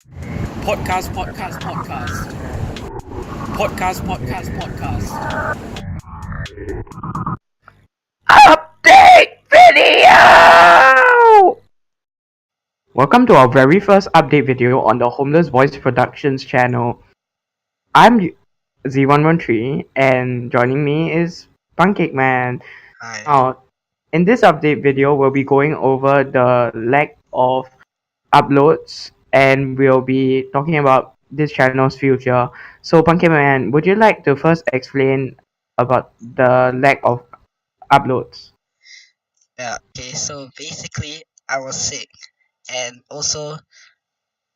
Podcast, podcast, podcast. Podcast, podcast, podcast. Update video! Welcome to our very first update video on the Homeless Voice Productions channel. I'm Z113 and joining me is Pancake Man. Hi. Now, in this update video, we'll be going over the lack of uploads and we'll be talking about this channel's future. So, Pancake Man, would you like to first explain about the lack of uploads? Yeah, okay, so basically I was sick and also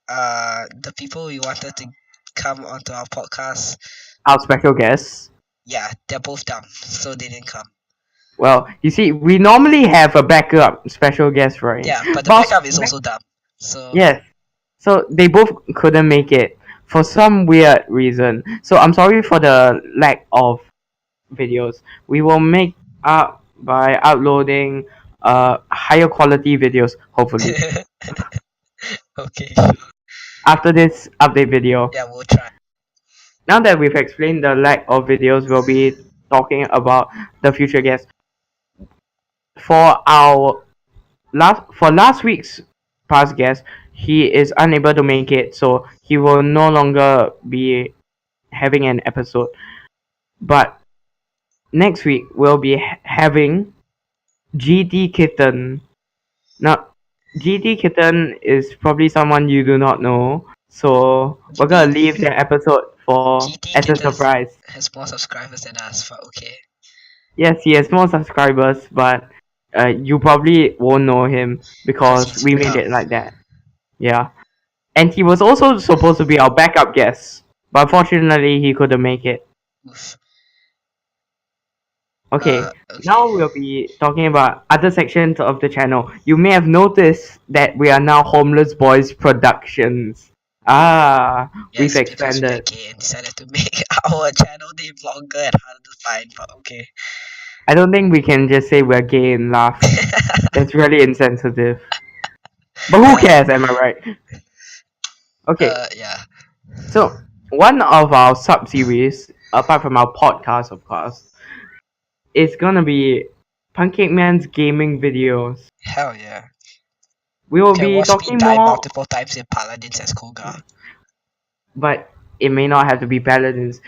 the people we wanted to come onto our podcast, Our special guests. yeah, they're both dumb, so they didn't come. Well, you see, we normally have a backup special guest, right? Yeah, but the backup is also dumb. So Yes. So they both couldn't make it for some weird reason. So I'm sorry for the lack of videos. We will make up by uploading higher quality videos, hopefully. okay. After this update video. Yeah, we'll try. Now that we've explained the lack of videos, we'll be talking about the future guests. For our last week's past guest, he is unable to make it, so he will no longer be having an episode. But next week we'll be having GT Kitten. Now, GT Kitten is probably someone you do not know, so we're gonna leave the episode for GT as a Kitten surprise. has more subscribers than us, but okay. Yes, he has more subscribers, but you probably won't know him because we made it like that. Yeah. And he was also supposed to be our backup guest, but unfortunately he couldn't make it. Oof. Okay, now we'll be talking about other sections of the channel. You may have noticed that we are now Homeless Boys Productions. Yes, we've because expanded. we're gay and decided to make our channel name longer and harder to find, but okay. I don't think we can just say we're gay and laugh. That's really insensitive. But who cares, am I right? Okay, Yeah. so one of our sub-series, apart from our podcast of course, is gonna be Pancake Man's gaming videos. Hell yeah. We will Can be watch me talking die more, multiple times in Paladins as Koga. but it may not have to be Paladins.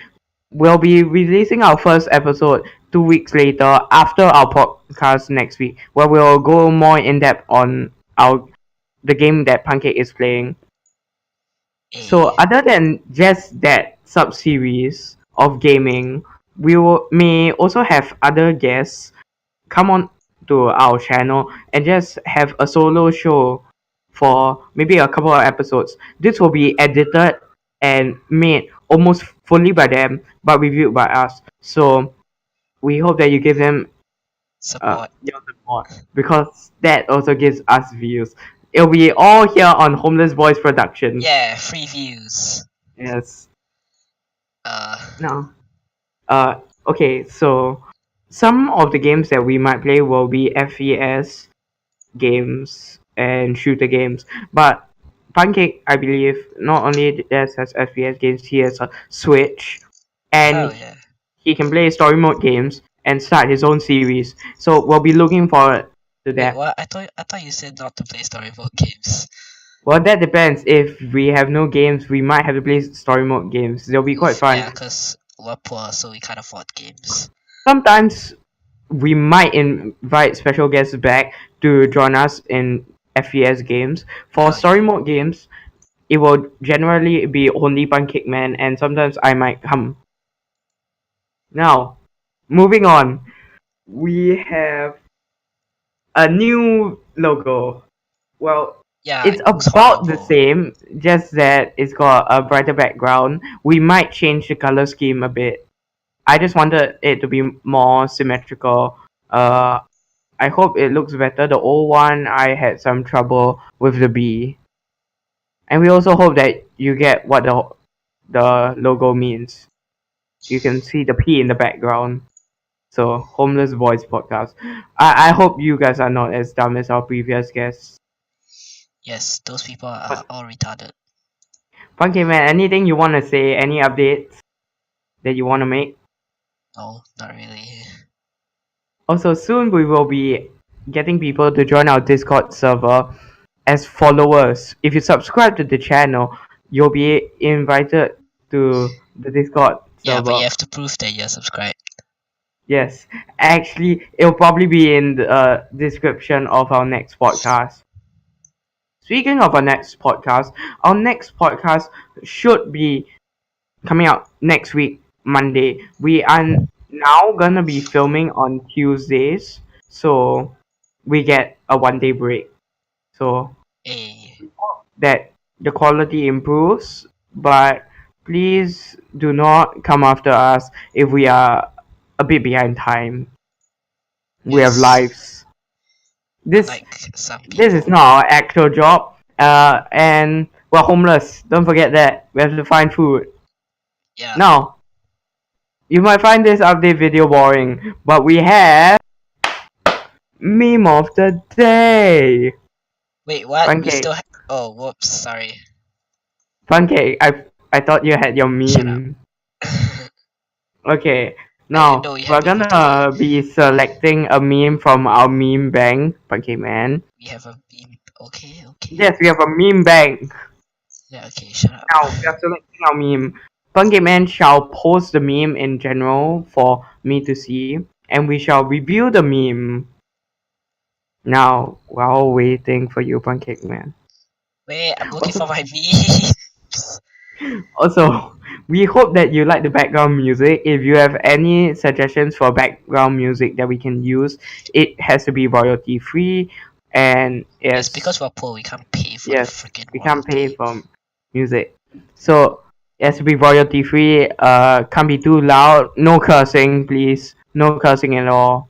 We'll be releasing our first episode 2 weeks later after our podcast next week, where we'll go more in depth on the game that Pancake is playing. So other than just that sub-series of gaming, we may also have other guests come on to our channel and just have a solo show for maybe a couple of episodes. This will be edited and made almost fully by them, but reviewed by us. So we hope that you give them Support. your support, because that also gives us views. It'll be all here on Homeless Boys Productions. Yeah, free views. Yes. Uh, No. Okay, so some of the games that we might play will be FPS games and shooter games. But Pancake, I believe, not only has FPS games, he has a Switch, hell and yeah. he can play story mode games and start his own series. So we'll be looking forward to Wait, that. what? I thought you said not to play story mode games. Well, that depends. If we have no games, we might have to play story mode games. They'll be quite fun. Yeah, because we're poor, so we can't afford games. Sometimes we might invite special guests back to join us in FPS games. For story mode games, it will generally be only Pancake Man, and sometimes I might come. Now, moving on, we have a new logo. Well, Yeah, it's it looks about the horrible. same, just that it's got a brighter background. We might change the color scheme a bit. I just wanted it to be more symmetrical. I hope it looks better. The old one, I had some trouble with the B. And we also hope that you get what the logo means. You can see the P in the background. So, Homeless Voice Podcast. I hope you guys are not as dumb as our previous guests. Yes, those people are all retarded. Funky man, anything you want to say? Any updates that you want to make? No, not really. Also, soon we will be getting people to join our Discord server as followers. If you subscribe to the channel, you'll be invited to the Discord Yeah, but you server. have to prove that you're subscribed. Yes, actually, it'll probably be in the description of our next podcast. Speaking of our next podcast should be coming out next week, Monday. We are now gonna be filming on Tuesdays, so we get a 1 day break. So Hey, that the quality improves, but please do not come after us if we are a bit behind time. We have yes, lives. This unlike some this is people. not our actual job. And we're homeless. Don't forget that. We have to find food. Yeah. Now, you might find this update video boring, but we have meme of the day. Wait, what? We Pancake, still oh, whoops, sorry. pancake. I thought you had your Shut up. meme. Okay, I didn't know now we we're had meme of the day. gonna be selecting a meme from our meme bank, Pancake Man. We have a meme. Okay, okay. Yes, we have a meme bank. Yeah, okay, shut up. Now we are selecting our meme. Pancake Man shall post the meme in general for me to see, and we shall review the meme. Now, while waiting for you, Pancake Man. Wait, I'm looking Also, for my meme. also, we hope that you like the background music. If you have any suggestions for background music that we can use, it has to be royalty free, and It's because we're poor, we can't pay for the yes, freaking we can't pay royalty. for music. So it has to be royalty free. Can't be too loud. No cursing, please. No cursing at all.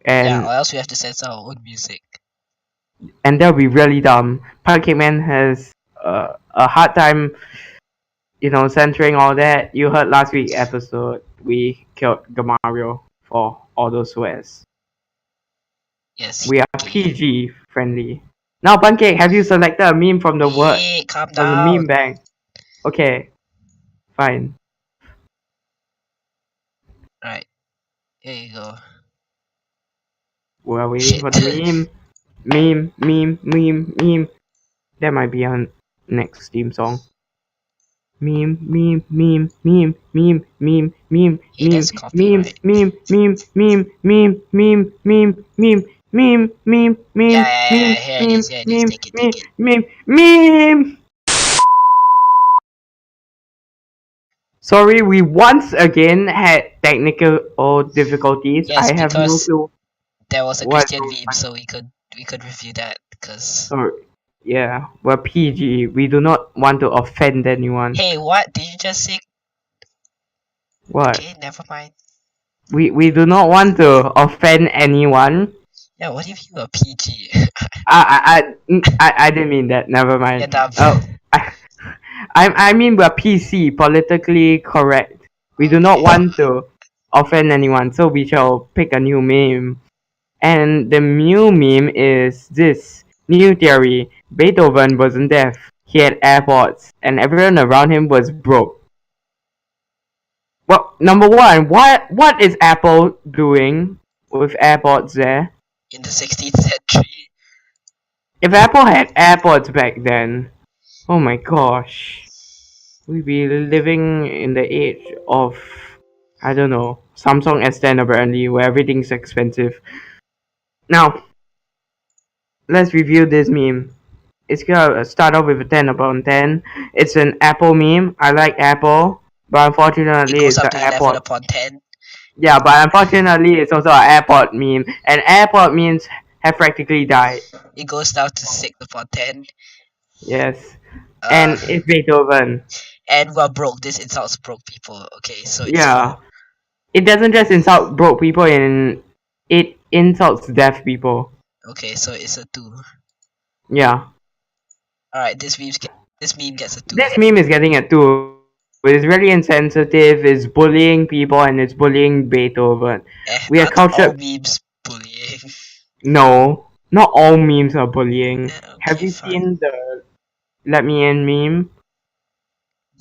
Yeah, And or else we have to censor our own music. that'll be really dumb. Pancake Man has a hard time, censoring all that. You heard last week episode, we killed Gamario for all those swears. Yes, We are gay. PG friendly. Now, Pancake, have you selected a meme from the word Wait, calm from the meme down. bank? Okay, fine. Right, here you go. We're waiting Shit. for the meme. Meme. That might be our next theme song. Meme, meme, meme, meme, meme, meme, meme, Hey, meme, that's meme, copyright. meme, meme, meme, meme, meme, meme, meme, meme, meme, Yeah, meme, yeah, yeah, meme, here it meme, is, here it is. meme, Take it, meme, take it. meme, meme. Sorry, we once again had technical difficulties. Yes, I have no because clue there was a what's Christian going meme, on. so we could review that. Cause Sorry. Yeah, we're PG. We do not want to offend anyone. hey, what did you just say? What? Okay, never mind. We do not want to offend anyone. Yeah, what if you were PG? I didn't mean that. Never You're mind. dumb. I, I mean we're PC, politically correct. We do not Okay. want to offend anyone, so we shall pick a new meme. And the new meme is this new theory: Beethoven wasn't deaf. He had AirPods, and everyone around him was broke. Well, number one, what is Apple doing with AirPods there? In the 16th century. If Apple had AirPods back then, oh my gosh, we'd be living in the age of, I don't know, Samsung S10 apparently, where everything's expensive. Now, let's review this meme. It's gonna start off with a 10 upon 10. It's an Apple meme. I like Apple, but It unfortunately goes it's up an to 11 AirPod. upon 10. Yeah, but unfortunately it's also an AirPod meme, and AirPod memes have practically died. It goes down to 6 upon 10. Yes, Uh, and it's Beethoven. and we're broke. This insults broke people. Okay, so it's Yeah, low. it doesn't just insult broke people, it insults deaf people. Okay, so it's a 2. Yeah, Alright, this meme gets a 2. this meme is getting a 2. It's really insensitive, it's bullying people, and it's bullying Beethoven. We are Aren't all cultured. memes bullying? No, not all memes are bullying. Have Okay, you fine. seen the Let Me In meme?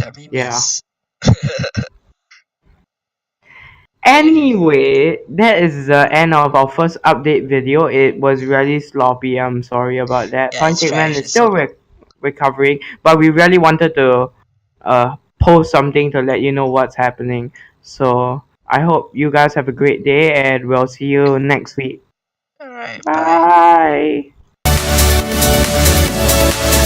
tummy Yeah. mess. Anyway, that is the end of our first update video. It was really sloppy. I'm sorry about that. Yeah, it's Pancake Man trash. is It's so still bad. recovering, but we really wanted to post something to let you know what's happening. So I hope you guys have a great day, and we'll see you next week. All right, bye. Bye.